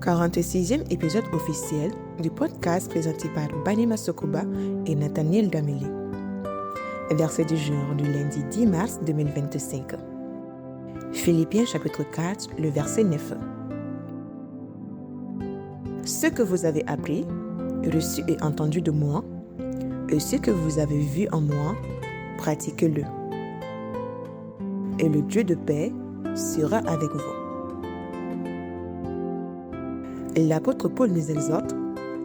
46e épisode officiel du podcast présenté par Banima Sokoba et Nathaniel Dameli. Verset du jour du lundi 10 mars 2025. Philippiens chapitre 4, le verset 9. Ce que vous avez appris, reçu et entendu de moi, et ce que vous avez vu en moi, pratiquez-le. Et le Dieu de paix sera avec vous. L'apôtre Paul nous exhorte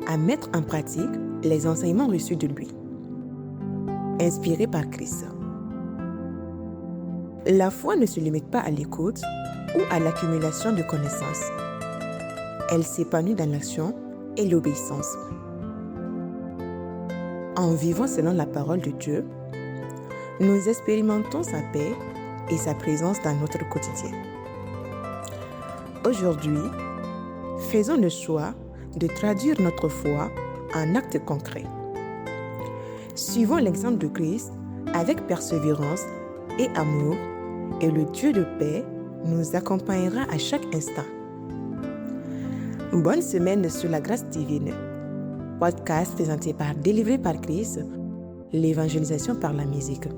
à mettre en pratique les enseignements reçus de lui, inspirés par Christ. La foi ne se limite pas à l'écoute ou à l'accumulation de connaissances. Elle s'épanouit dans l'action et l'obéissance. En vivant selon la parole de Dieu, nous expérimentons sa paix et sa présence dans notre quotidien. Aujourd'hui, faisons le choix de traduire notre foi en actes concrets. Suivons l'exemple de Christ avec persévérance et amour, et le Dieu de paix nous accompagnera à chaque instant. Bonne semaine sur la grâce divine. Podcast présenté par Délivré par Christ, l'évangélisation par la musique.